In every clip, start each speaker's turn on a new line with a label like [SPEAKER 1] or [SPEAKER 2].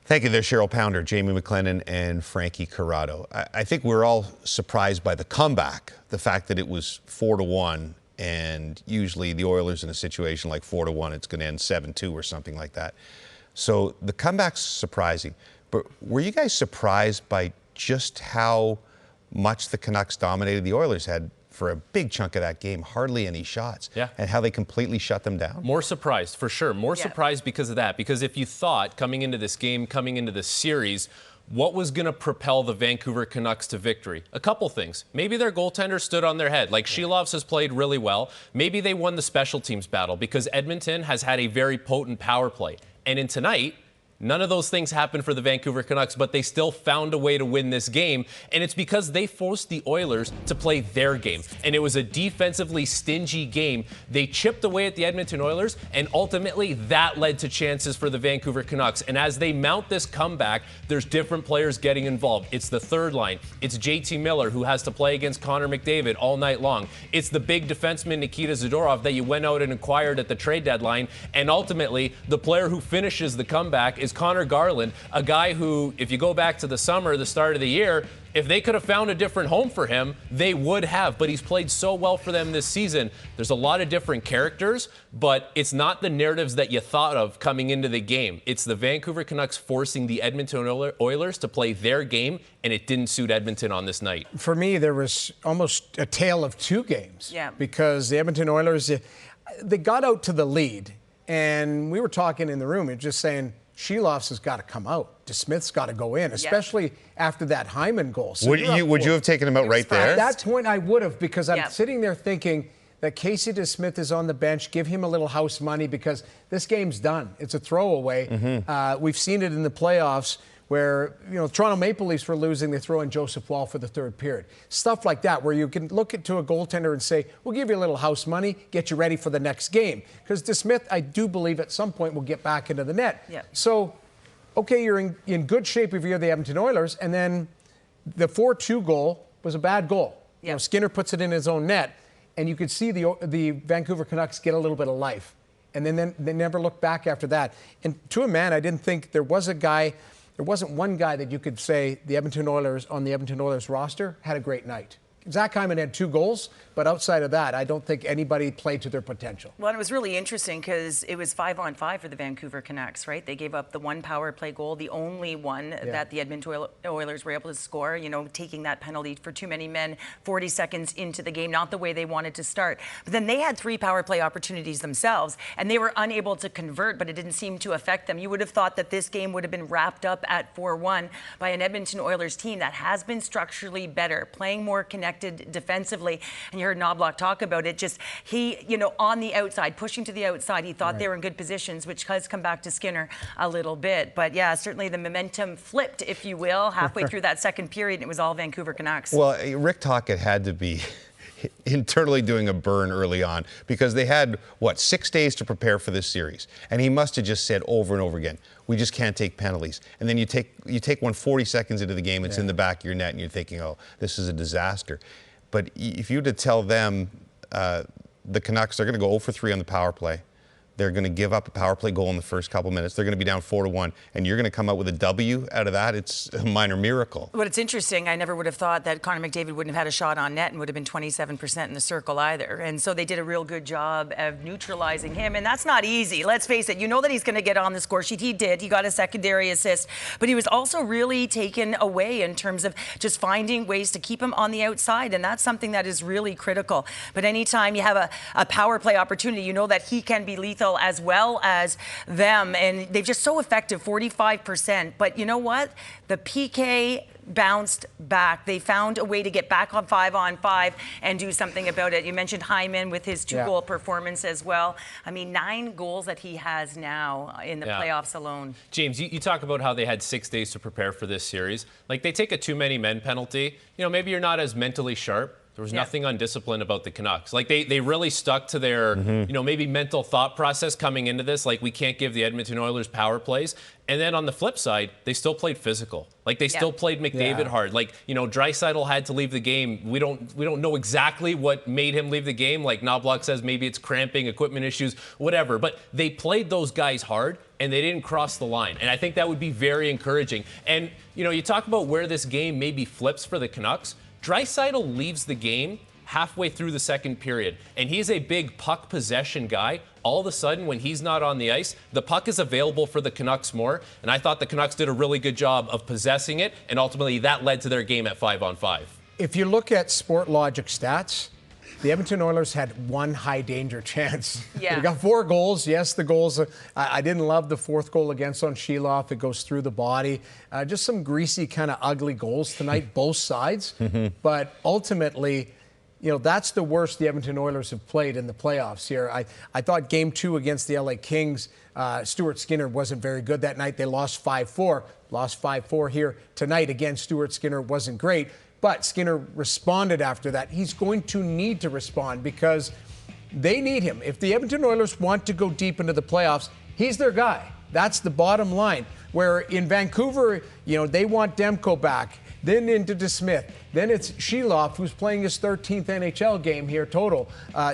[SPEAKER 1] Thank you there, Cheryl Pounder, Jamie McLennan, and Frankie Corrado. I think we're all surprised by the comeback, the fact that it was 4-1, and usually the Oilers in a situation like 4-1, it's going to end 7-2 or something like that. So the comeback's surprising. But were you guys surprised by just how much the Canucks dominated? The Oilers had, for a big chunk of that game, hardly any shots.
[SPEAKER 2] Yeah.
[SPEAKER 1] And how they completely shut them down.
[SPEAKER 2] More surprised, for sure. More surprised because of that. Because if you thought, coming into this game, coming into this series, what was going to propel the Vancouver Canucks to victory? A couple things. Maybe their goaltender stood on their head. Like Shilovs has played really well. Maybe they won the special teams battle because Edmonton has had a very potent power play. And in tonight, none of those things happened for the Vancouver Canucks, but they still found a way to win this game. And it's because they forced the Oilers to play their game. And it was a defensively stingy game. They chipped away at the Edmonton Oilers, and ultimately that led to chances for the Vancouver Canucks. And as they mount this comeback, there's different players getting involved. It's the third line. It's JT Miller, who has to play against Connor McDavid all night long. It's the big defenseman Nikita Zadorov that you went out and acquired at the trade deadline. And ultimately, the player who finishes the comeback is Connor Garland, a guy who, if you go back to the summer, the start of the year, if they could have found a different home for him, they would have. But he's played so well for them this season. There's a lot of different characters, but it's not the narratives that you thought of coming into the game. It's the Vancouver Canucks forcing the Edmonton Oilers to play their game, and it didn't suit Edmonton on this night.
[SPEAKER 3] For me, there was almost a tale of two games.
[SPEAKER 4] Yeah.
[SPEAKER 3] Because the Edmonton Oilers, they got out to the lead, and we were talking in the room and just saying, Shilovs has got to come out. DeSmith's got to go in, especially after that Hyman goal. So
[SPEAKER 1] would you have taken him out right there?
[SPEAKER 3] At that point, I would have, because I'm sitting there thinking that Casey DeSmith is on the bench. Give him a little house money because this game's done. It's a throwaway. Mm-hmm. We've seen it in the playoffs where, Toronto Maple Leafs were losing. They throw in Joseph Wall for the third period. Stuff like that, where you can look to a goaltender and say, we'll give you a little house money, get you ready for the next game. Because DeSmith, I do believe at some point will get back into the net.
[SPEAKER 4] Yeah.
[SPEAKER 3] So, okay, you're in good shape if you're the Edmonton Oilers, and then the 4-2 goal was a bad goal.
[SPEAKER 4] Yeah.
[SPEAKER 3] Skinner puts it in his own net, and you could see the Vancouver Canucks get a little bit of life. And then they never looked back after that. And to a man, I didn't think there wasn't one guy that you could say the Edmonton Oilers roster had a great night. Zach Hyman had 2 goals, but outside of that, I don't think anybody played to their potential.
[SPEAKER 4] Well, it was really interesting because it was 5-on-5 for the Vancouver Canucks, right? They gave up the one power play goal, the only one that the Edmonton Oilers were able to score, taking that penalty for too many men 40 seconds into the game, not the way they wanted to start. But then they had 3 power play opportunities themselves, and they were unable to convert, but it didn't seem to affect them. You would have thought that this game would have been wrapped up at 4-1 by an Edmonton Oilers team that has been structurally better, playing more connected defensively. And you heard Knobloch talk about it. Just he, on the outside, pushing to the outside, he thought they were in good positions, which has come back to Skinner a little bit. But yeah, certainly the momentum flipped, if you will, halfway through that second period, and it was all Vancouver Canucks.
[SPEAKER 1] Well, Rick Tocchet had to be internally doing a burn early on because they had, 6 days to prepare for this series. And he must have just said over and over again, we just can't take penalties. And then you take one 40 seconds into the game, it's in the back of your net, and you're thinking, oh, this is a disaster. But if you were to tell them the Canucks, they're going to go 0 for 3 on the power play. They're going to give up a power play goal in the first couple minutes. They're going to be down 4-1, and you're going to come out with a W out of that. It's a minor miracle.
[SPEAKER 4] But it's interesting. I never would have thought that Connor McDavid wouldn't have had a shot on net and would have been 27% in the circle either. And so they did a real good job of neutralizing him, and that's not easy. Let's face it. You know that he's going to get on the score sheet. He did. He got a secondary assist, but he was also really taken away in terms of just finding ways to keep him on the outside, and that's something that is really critical. But anytime you have a power play opportunity, you know that he can be lethal as well as them, and they're just so effective, 45%. But you know what? The PK bounced back. They found a way to get back on 5-on-5 and do something about it. You mentioned Hyman with his 2-goal performance as well. I mean, 9 goals that he has now in the playoffs alone.
[SPEAKER 2] James, you talk about how they had 6 days to prepare for this series. Like, they take a too many men penalty. Maybe you're not as mentally sharp. There was nothing undisciplined about the Canucks. Like they really stuck to their, maybe mental thought process coming into this. Like we can't give the Edmonton Oilers power plays. And then on the flip side, they still played physical. Like they still played McDavid hard. Like, Draisaitl had to leave the game. We don't know exactly what made him leave the game. Like Knobloch says, maybe it's cramping, equipment issues, whatever. But they played those guys hard and they didn't cross the line. And I think that would be very encouraging. And, you talk about where this game maybe flips for the Canucks. Draisaitl leaves the game halfway through the second period, and he's a big puck possession guy. All of a sudden, when he's not on the ice, the puck is available for the Canucks more, and I thought the Canucks did a really good job of possessing it, and ultimately that led to their game at 5-on-5.
[SPEAKER 3] If you look at Sport Logic stats, the Edmonton Oilers had one high danger chance.
[SPEAKER 4] Yeah.
[SPEAKER 3] They got 4 goals. Yes, the goals. I didn't love the 4th goal against on Sheeloff. It goes through the body. Just some greasy, kind of ugly goals tonight, both sides. But ultimately, that's the worst the Edmonton Oilers have played in the playoffs here. I thought Game 2 against the LA Kings, Stuart Skinner wasn't very good that night. They lost 5-4. Lost 5-4 here tonight. Again, Stuart Skinner wasn't great. But Skinner responded after that. He's going to need to respond because they need him. If the Edmonton Oilers want to go deep into the playoffs, he's their guy. That's the bottom line. Where in Vancouver, they want Demko back, then into DeSmith, then it's Sheeloff, who's playing his 13th NHL game here total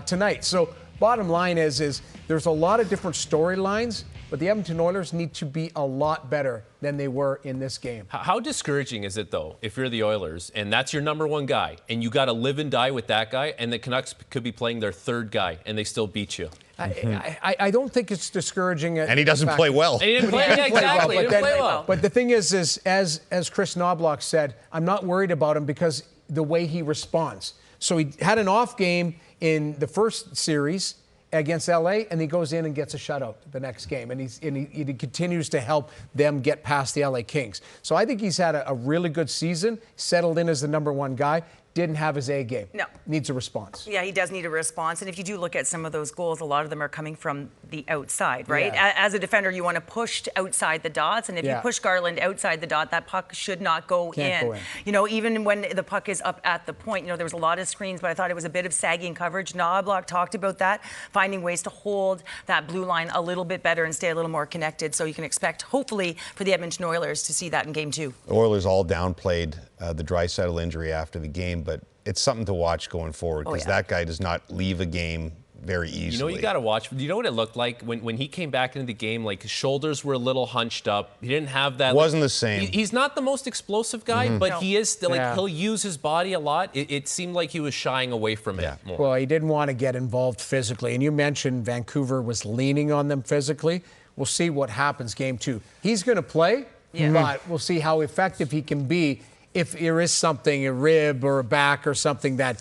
[SPEAKER 3] tonight. So bottom line is there's a lot of different storylines, but the Edmonton Oilers need to be a lot better than they were in this game.
[SPEAKER 2] How discouraging is it, though, if you're the Oilers and that's your number one guy and you got to live and die with that guy and the Canucks could be playing their 3rd guy and they still beat you?
[SPEAKER 3] I don't think it's discouraging.
[SPEAKER 1] And he doesn't play well.
[SPEAKER 2] And he didn't play, exactly. He didn't play well.
[SPEAKER 3] But the thing is as Chris Knobloch said, I'm not worried about him because the way he responds. So he had an off game in the first series against LA, and he goes in and gets a shutout the next game, and he continues to help them get past the LA Kings. So I think he's had a really good season, settled in as the number 1 guy. Didn't have his A game. No. Needs a response.
[SPEAKER 4] Yeah, he does need a response. And if you do look at some of those goals, a lot of them are coming from the outside, right?
[SPEAKER 3] Yeah.
[SPEAKER 4] As a defender, you want to push outside the dots. And if you push Garland outside the dot, that puck should not go in. Even when the puck is up at the point, there was a lot of screens, but I thought it was a bit of sagging coverage. Knobloch talked about that, finding ways to hold that blue line a little bit better and stay a little more connected. So you can expect, hopefully, for the Edmonton Oilers to see that in Game 2.
[SPEAKER 1] The Oilers all downplayed the Draisaitl injury after the game, but it's something to watch going forward because that guy does not leave a game very easily.
[SPEAKER 2] You got to watch. You know what it looked like when he came back into the game? Like his shoulders were a little hunched up. He didn't have that.
[SPEAKER 1] Wasn't the same.
[SPEAKER 2] He's not the most explosive guy, but he is still he'll use his body a lot. It seemed like he was shying away from it more.
[SPEAKER 3] Well, he didn't want to get involved physically. And you mentioned Vancouver was leaning on them physically. We'll see what happens Game 2. He's going to play, but we'll see how effective he can be if there is something, a rib or a back or something that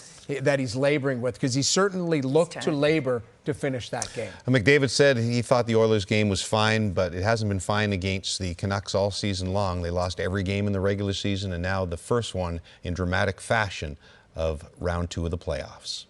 [SPEAKER 3] he's laboring with, because he certainly looked to labor to finish that game.
[SPEAKER 1] McDavid said he thought the Oilers game was fine, but it hasn't been fine against the Canucks all season long. They lost every game in the regular season, and now the first one in dramatic fashion of round 2 of the playoffs.